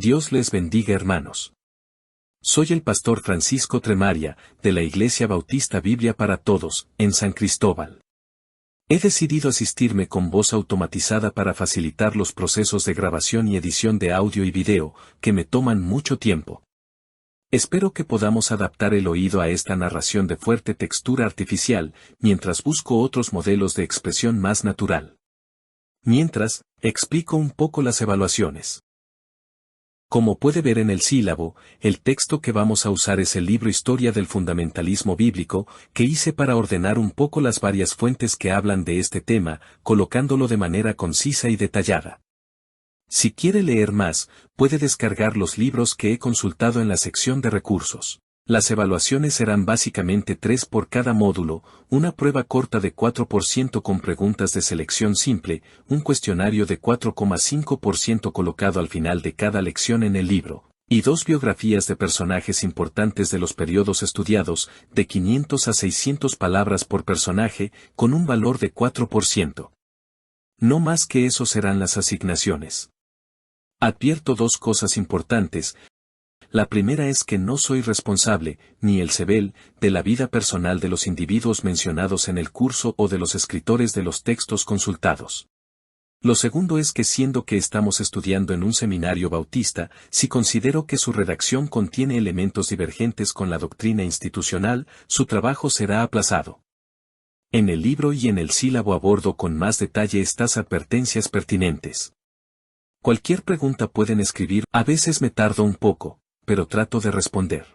Dios les bendiga, hermanos. Soy el pastor Francisco Tremaria, de la Iglesia Bautista Biblia para Todos, en San Cristóbal. He decidido asistirme con voz automatizada para facilitar los procesos de grabación y edición de audio y video, que me toman mucho tiempo. Espero que podamos adaptar el oído a esta narración de fuerte textura artificial, mientras busco otros modelos de expresión más natural. Mientras, explico un poco las evaluaciones. Como puede ver en el sílabo, el texto que vamos a usar es el libro Historia del Fundamentalismo Bíblico, que hice para ordenar un poco las varias fuentes que hablan de este tema, colocándolo de manera concisa y detallada. Si quiere leer más, puede descargar los libros que he consultado en la sección de recursos. Las evaluaciones serán básicamente 3 por cada módulo, una prueba corta de 4% con preguntas de selección simple, un cuestionario de 4,5% colocado al final de cada lección en el libro, y 2 biografías de personajes importantes de los periodos estudiados, de 500 a 600 palabras por personaje, con un valor de 4%. No más que eso serán las asignaciones. Advierto 2 cosas importantes. La primera es que no soy responsable, ni el CEBEL, de la vida personal de los individuos mencionados en el curso o de los escritores de los textos consultados. Lo segundo es que siendo que estamos estudiando en un seminario bautista, si considero que su redacción contiene elementos divergentes con la doctrina institucional, su trabajo será aplazado. En el libro y en el sílabo abordo con más detalle estas advertencias pertinentes. Cualquier pregunta pueden escribir, a veces me tardo un poco, pero trato de responder.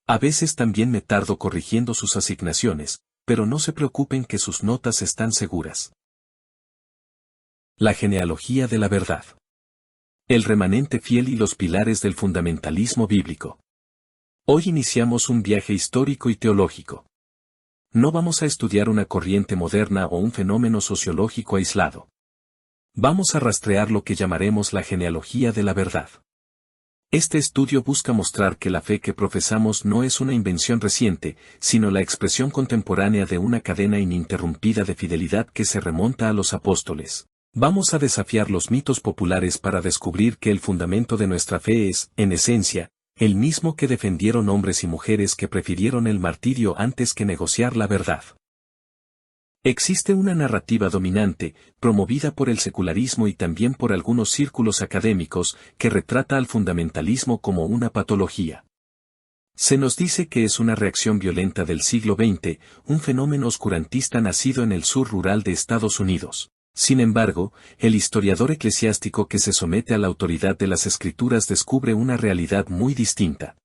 A veces también me tardo corrigiendo sus asignaciones, pero no se preocupen que sus notas están seguras. La genealogía de la verdad. El remanente fiel y los pilares del fundamentalismo bíblico. Hoy iniciamos un viaje histórico y teológico. No vamos a estudiar una corriente moderna o un fenómeno sociológico aislado. Vamos a rastrear lo que llamaremos la genealogía de la verdad. Este estudio busca mostrar que la fe que profesamos no es una invención reciente, sino la expresión contemporánea de una cadena ininterrumpida de fidelidad que se remonta a los apóstoles. Vamos a desafiar los mitos populares para descubrir que el fundamento de nuestra fe es, en esencia, el mismo que defendieron hombres y mujeres que prefirieron el martirio antes que negociar la verdad. Existe una narrativa dominante, promovida por el secularismo y también por algunos círculos académicos, que retrata al fundamentalismo como una patología. Se nos dice que es una reacción violenta del siglo XX, un fenómeno oscurantista nacido en el sur rural de Estados Unidos. Sin embargo, el historiador eclesiástico que se somete a la autoridad de las Escrituras descubre una realidad muy distinta.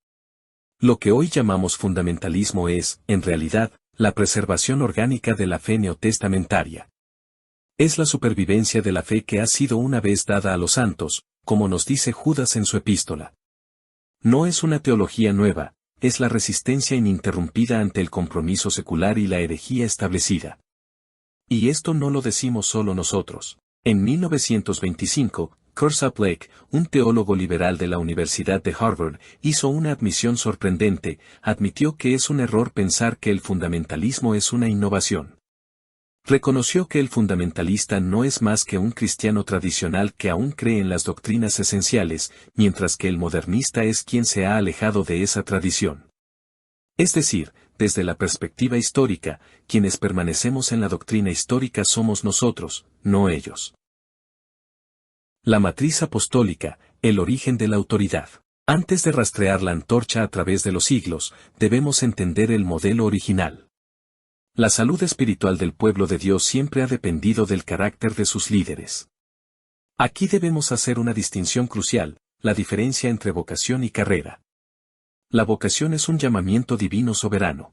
Lo que hoy llamamos fundamentalismo es, en realidad, la preservación orgánica de la fe neotestamentaria. Es la supervivencia de la fe que ha sido una vez dada a los santos, como nos dice Judas en su epístola. No es una teología nueva, es la resistencia ininterrumpida ante el compromiso secular y la herejía establecida. Y esto no lo decimos solo nosotros. En 1925, Curzon Blake, un teólogo liberal de la Universidad de Harvard, hizo una admisión sorprendente, admitió que es un error pensar que el fundamentalismo es una innovación. Reconoció que el fundamentalista no es más que un cristiano tradicional que aún cree en las doctrinas esenciales, mientras que el modernista es quien se ha alejado de esa tradición. Es decir, desde la perspectiva histórica, quienes permanecemos en la doctrina histórica somos nosotros, no ellos. La matriz apostólica, el origen de la autoridad. Antes de rastrear la antorcha a través de los siglos, debemos entender el modelo original. La salud espiritual del pueblo de Dios siempre ha dependido del carácter de sus líderes. Aquí debemos hacer una distinción crucial, la diferencia entre vocación y carrera. La vocación es un llamamiento divino soberano.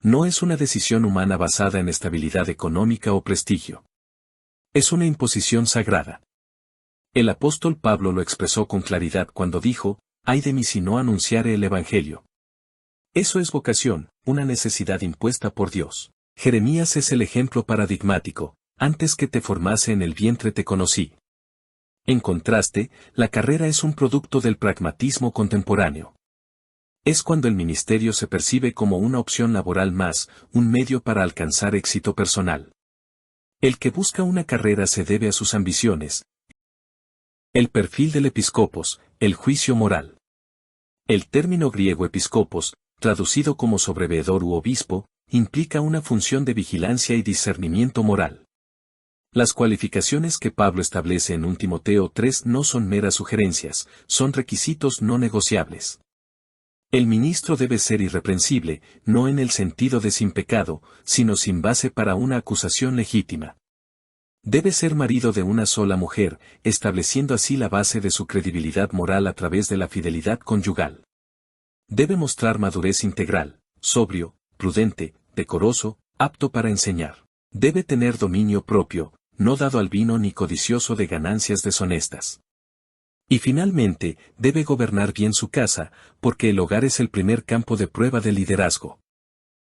No es una decisión humana basada en estabilidad económica o prestigio. Es una imposición sagrada. El apóstol Pablo lo expresó con claridad cuando dijo, «Ay de mí si no anunciare el Evangelio». Eso es vocación, una necesidad impuesta por Dios. Jeremías es el ejemplo paradigmático, «Antes que te formase en el vientre te conocí». En contraste, la carrera es un producto del pragmatismo contemporáneo. Es cuando el ministerio se percibe como una opción laboral más, un medio para alcanzar éxito personal. El que busca una carrera se debe a sus ambiciones. El perfil del episcopos, el juicio moral. El término griego episcopos, traducido como sobreveedor u obispo, implica una función de vigilancia y discernimiento moral. Las cualificaciones que Pablo establece en 1 Timoteo 3 no son meras sugerencias, son requisitos no negociables. El ministro debe ser irreprensible, no en el sentido de sin pecado, sino sin base para una acusación legítima. Debe ser marido de una sola mujer, estableciendo así la base de su credibilidad moral a través de la fidelidad conyugal. Debe mostrar madurez integral, sobrio, prudente, decoroso, apto para enseñar. Debe tener dominio propio, no dado al vino ni codicioso de ganancias deshonestas. Y finalmente, debe gobernar bien su casa, porque el hogar es el primer campo de prueba del liderazgo.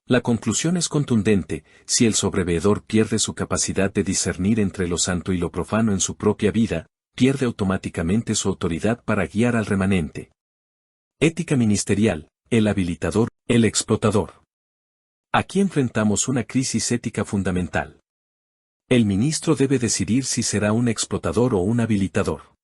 La conclusión es contundente: si el sobreveedor pierde su capacidad de discernir entre lo santo y lo profano en su propia vida, pierde automáticamente su autoridad para guiar al remanente. Ética ministerial, el habilitador, el explotador. Aquí enfrentamos una crisis ética fundamental. El ministro debe decidir si será un explotador o un habilitador.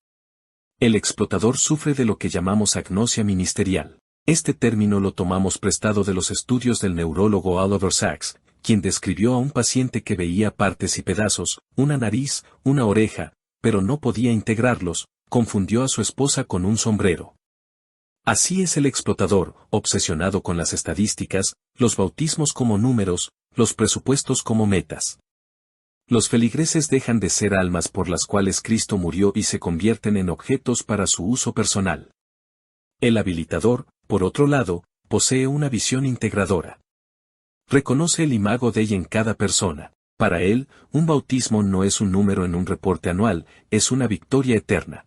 El explotador sufre de lo que llamamos agnosia ministerial. Este término lo tomamos prestado de los estudios del neurólogo Oliver Sacks, quien describió a un paciente que veía partes y pedazos, una nariz, una oreja, pero no podía integrarlos, confundió a su esposa con un sombrero. Así es el explotador, obsesionado con las estadísticas, los bautismos como números, los presupuestos como metas. Los feligreses dejan de ser almas por las cuales Cristo murió y se convierten en objetos para su uso personal. El habilitador, por otro lado, posee una visión integradora. Reconoce el imago Dei en cada persona. Para él, un bautismo no es un número en un reporte anual, es una victoria eterna.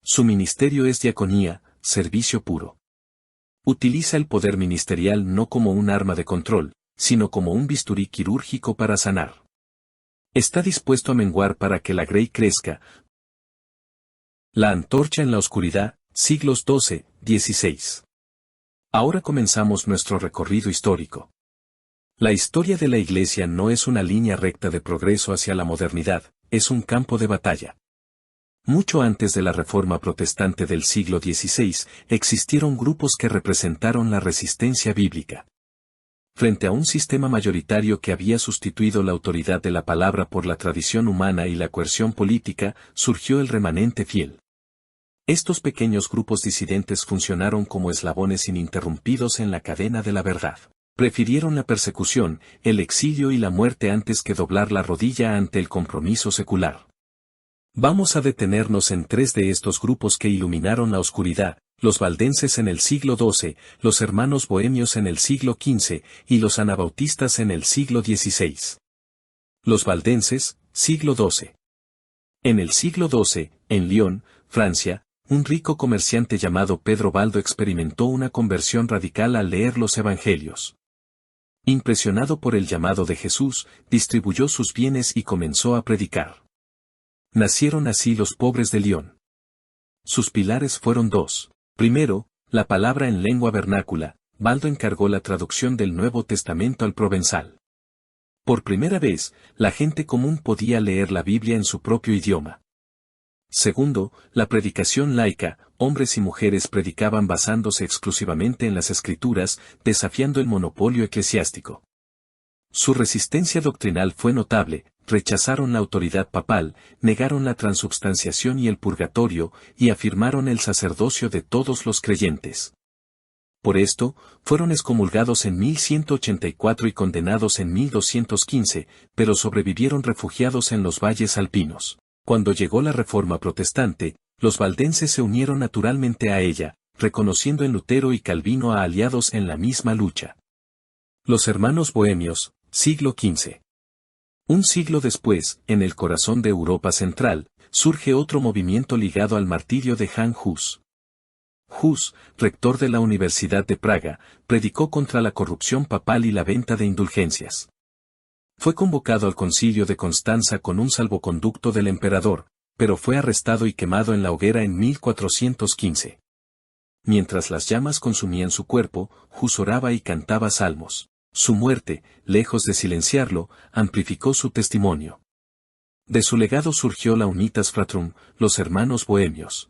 Su ministerio es diaconía, servicio puro. Utiliza el poder ministerial no como un arma de control, sino como un bisturí quirúrgico para sanar. Está dispuesto a menguar para que la grey crezca. La antorcha en la oscuridad, siglos XII, XVI. Ahora comenzamos nuestro recorrido histórico. La historia de la Iglesia no es una línea recta de progreso hacia la modernidad, es un campo de batalla. Mucho antes de la Reforma Protestante del siglo XVI, existieron grupos que representaron la resistencia bíblica. Frente a un sistema mayoritario que había sustituido la autoridad de la palabra por la tradición humana y la coerción política, surgió el remanente fiel. Estos pequeños grupos disidentes funcionaron como eslabones ininterrumpidos en la cadena de la verdad. Prefirieron la persecución, el exilio y la muerte antes que doblar la rodilla ante el compromiso secular. Vamos a detenernos en tres de estos grupos que iluminaron la oscuridad: los valdenses en el siglo XII, los hermanos bohemios en el siglo XV y los anabautistas en el siglo XVI. Los valdenses, siglo XII. En el siglo XII, en Lyon, Francia, un rico comerciante llamado Pedro Baldo experimentó una conversión radical al leer los evangelios. Impresionado por el llamado de Jesús, distribuyó sus bienes y comenzó a predicar. Nacieron así los pobres de Lyon. Sus pilares fueron dos. Primero, la palabra en lengua vernácula. Baldo encargó la traducción del Nuevo Testamento al provenzal. Por primera vez, la gente común podía leer la Biblia en su propio idioma. Segundo, la predicación laica. Hombres y mujeres predicaban basándose exclusivamente en las Escrituras, desafiando el monopolio eclesiástico. Su resistencia doctrinal fue notable: rechazaron la autoridad papal, negaron la transubstanciación y el purgatorio, y afirmaron el sacerdocio de todos los creyentes. Por esto, fueron excomulgados en 1184 y condenados en 1215, pero sobrevivieron refugiados en los valles alpinos. Cuando llegó la Reforma Protestante, los valdenses se unieron naturalmente a ella, reconociendo en Lutero y Calvino a aliados en la misma lucha. Los hermanos bohemios, siglo XV. Un siglo después, en el corazón de Europa Central, surge otro movimiento ligado al martirio de Jan Hus. Hus, rector de la Universidad de Praga, predicó contra la corrupción papal y la venta de indulgencias. Fue convocado al concilio de Constanza con un salvoconducto del emperador, pero fue arrestado y quemado en la hoguera en 1415. Mientras las llamas consumían su cuerpo, Hus oraba y cantaba salmos. Su muerte, lejos de silenciarlo, amplificó su testimonio. De su legado surgió la Unitas Fratrum, los hermanos bohemios.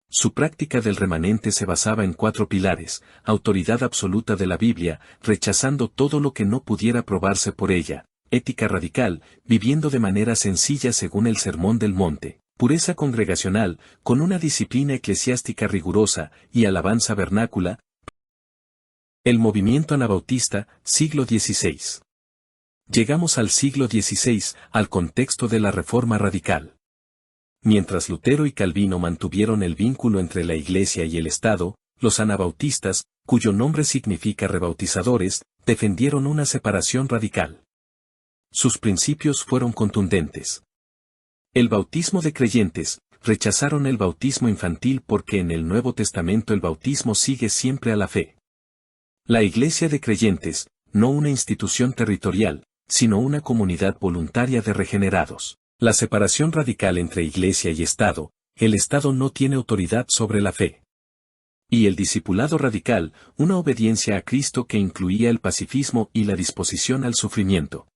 Su práctica del remanente se basaba en 4 pilares: autoridad absoluta de la Biblia, rechazando todo lo que no pudiera probarse por ella; ética radical, viviendo de manera sencilla según el Sermón del Monte; pureza congregacional, con una disciplina eclesiástica rigurosa; y alabanza vernácula. El movimiento anabautista, siglo XVI. Llegamos al siglo XVI, al contexto de la Reforma Radical. Mientras Lutero y Calvino mantuvieron el vínculo entre la Iglesia y el Estado, los anabautistas, cuyo nombre significa rebautizadores, defendieron una separación radical. Sus principios fueron contundentes. El bautismo de creyentes: rechazaron el bautismo infantil porque en el Nuevo Testamento el bautismo sigue siempre a la fe. La Iglesia de creyentes, no una institución territorial, sino una comunidad voluntaria de regenerados. La separación radical entre Iglesia y Estado: el Estado no tiene autoridad sobre la fe. Y el discipulado radical: una obediencia a Cristo que incluía el pacifismo y la disposición al sufrimiento.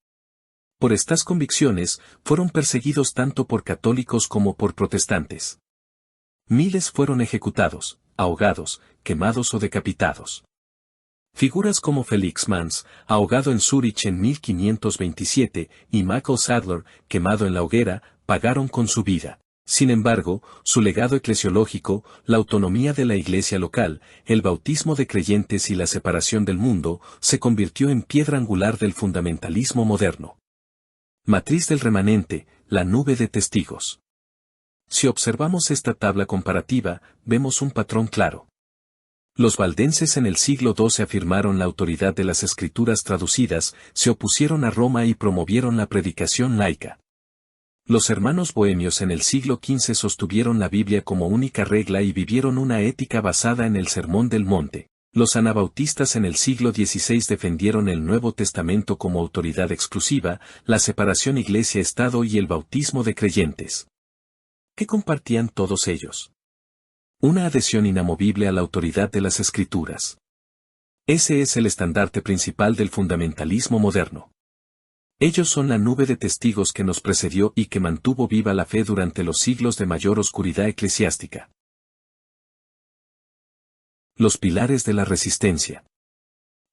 Por estas convicciones, fueron perseguidos tanto por católicos como por protestantes. Miles fueron ejecutados, ahogados, quemados o decapitados. Figuras como Felix Manz, ahogado en Zúrich en 1527, y Michael Sadler, quemado en la hoguera, pagaron con su vida. Sin embargo, su legado eclesiológico, la autonomía de la Iglesia local, el bautismo de creyentes y la separación del mundo, se convirtió en piedra angular del fundamentalismo moderno. Matriz del remanente: la nube de testigos. Si observamos esta tabla comparativa, vemos un patrón claro. Los valdenses en el siglo XII afirmaron la autoridad de las escrituras traducidas, se opusieron a Roma y promovieron la predicación laica. Los hermanos bohemios en el siglo XV sostuvieron la Biblia como única regla y vivieron una ética basada en el Sermón del Monte. Los anabautistas en el siglo XVI defendieron el Nuevo Testamento como autoridad exclusiva, la separación Iglesia-Estado y el bautismo de creyentes. ¿Qué compartían todos ellos? Una adhesión inamovible a la autoridad de las Escrituras. Ese es el estandarte principal del fundamentalismo moderno. Ellos son la nube de testigos que nos precedió y que mantuvo viva la fe durante los siglos de mayor oscuridad eclesiástica. Los pilares de la resistencia.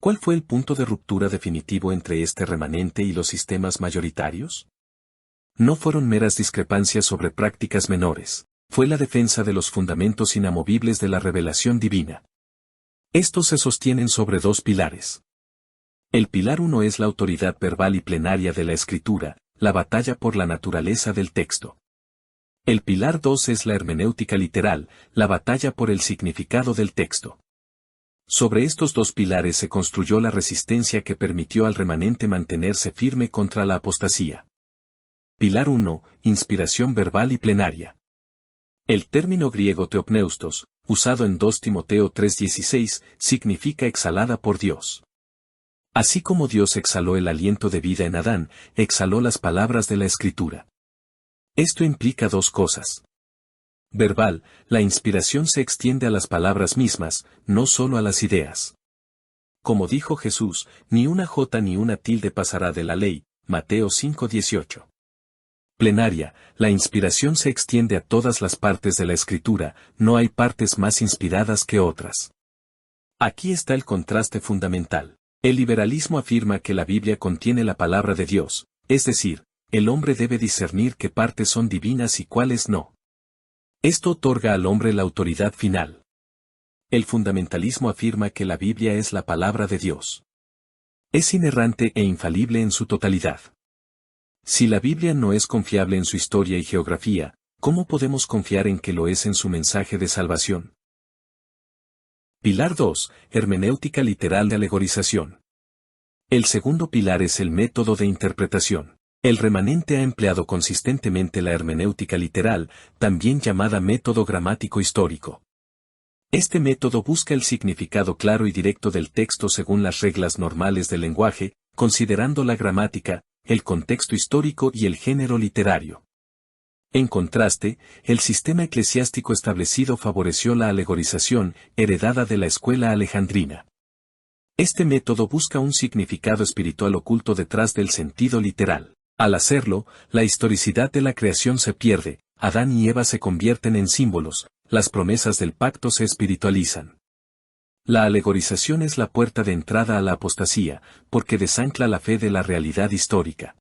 ¿Cuál fue el punto de ruptura definitivo entre este remanente y los sistemas mayoritarios? No fueron meras discrepancias sobre prácticas menores. Fue la defensa de los fundamentos inamovibles de la revelación divina. Estos se sostienen sobre 2 pilares. El pilar 1 es la autoridad verbal y plenaria de la Escritura, la batalla por la naturaleza del texto. El pilar 2 es la hermenéutica literal, la batalla por el significado del texto. Sobre estos 2 pilares se construyó la resistencia que permitió al remanente mantenerse firme contra la apostasía. Pilar 1, inspiración verbal y plenaria. El término griego teopneustos, usado en 2 Timoteo 3:16, significa exhalada por Dios. Así como Dios exhaló el aliento de vida en Adán, exhaló las palabras de la Escritura. Esto implica 2 cosas. Verbal: la inspiración se extiende a las palabras mismas, no solo a las ideas. Como dijo Jesús, ni una jota ni una tilde pasará de la ley, Mateo 5:18. Plenaria: la inspiración se extiende a todas las partes de la Escritura, no hay partes más inspiradas que otras. Aquí está el contraste fundamental. El liberalismo afirma que la Biblia contiene la palabra de Dios, es decir, el hombre debe discernir qué partes son divinas y cuáles no. Esto otorga al hombre la autoridad final. El fundamentalismo afirma que la Biblia es la palabra de Dios. Es inerrante e infalible en su totalidad. Si la Biblia no es confiable en su historia y geografía, ¿cómo podemos confiar en que lo es en su mensaje de salvación? Pilar 2, hermenéutica literal de alegorización. El segundo pilar es el método de interpretación. El remanente ha empleado consistentemente la hermenéutica literal, también llamada método gramático histórico. Este método busca el significado claro y directo del texto según las reglas normales del lenguaje, considerando la gramática, el contexto histórico y el género literario. En contraste, el sistema eclesiástico establecido favoreció la alegorización, heredada de la escuela alejandrina. Este método busca un significado espiritual oculto detrás del sentido literal. Al hacerlo, la historicidad de la creación se pierde, Adán y Eva se convierten en símbolos, las promesas del pacto se espiritualizan. La alegorización es la puerta de entrada a la apostasía, porque desancla la fe de la realidad histórica.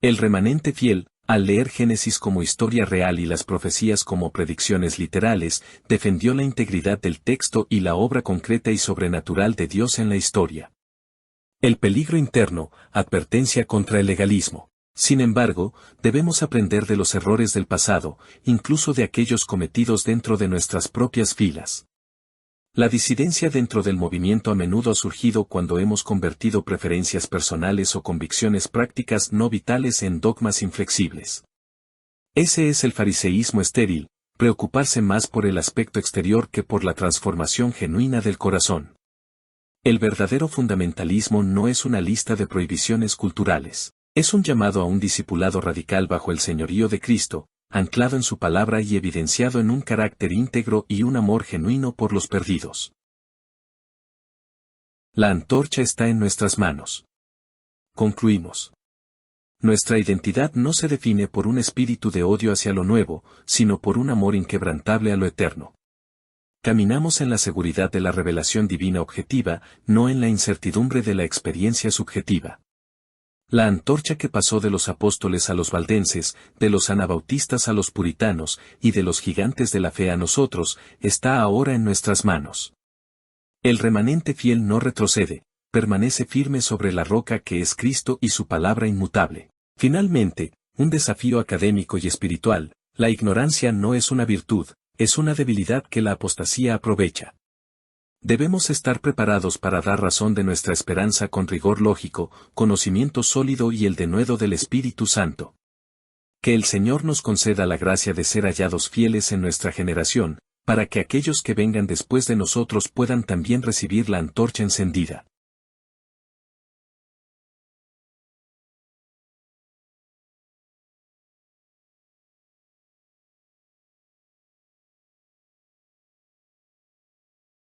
El remanente fiel, al leer Génesis como historia real y las profecías como predicciones literales, defendió la integridad del texto y la obra concreta y sobrenatural de Dios en la historia. El peligro interno, advertencia contra el legalismo. Sin embargo, debemos aprender de los errores del pasado, incluso de aquellos cometidos dentro de nuestras propias filas. La disidencia dentro del movimiento a menudo ha surgido cuando hemos convertido preferencias personales o convicciones prácticas no vitales en dogmas inflexibles. Ese es el fariseísmo estéril, preocuparse más por el aspecto exterior que por la transformación genuina del corazón. El verdadero fundamentalismo no es una lista de prohibiciones culturales, es un llamado a un discipulado radical bajo el señorío de Cristo, anclado en su palabra y evidenciado en un carácter íntegro y un amor genuino por los perdidos. La antorcha está en nuestras manos. Concluimos. Nuestra identidad no se define por un espíritu de odio hacia lo nuevo, sino por un amor inquebrantable a lo eterno. Caminamos en la seguridad de la revelación divina objetiva, no en la incertidumbre de la experiencia subjetiva. La antorcha que pasó de los apóstoles a los valdenses, de los anabautistas a los puritanos, y de los gigantes de la fe a nosotros, está ahora en nuestras manos. El remanente fiel no retrocede, permanece firme sobre la roca que es Cristo y su palabra inmutable. Finalmente, un desafío académico y espiritual, la ignorancia no es una virtud, es una debilidad que la apostasía aprovecha. Debemos estar preparados para dar razón de nuestra esperanza con rigor lógico, conocimiento sólido y el denuedo del Espíritu Santo. Que el Señor nos conceda la gracia de ser hallados fieles en nuestra generación, para que aquellos que vengan después de nosotros puedan también recibir la antorcha encendida.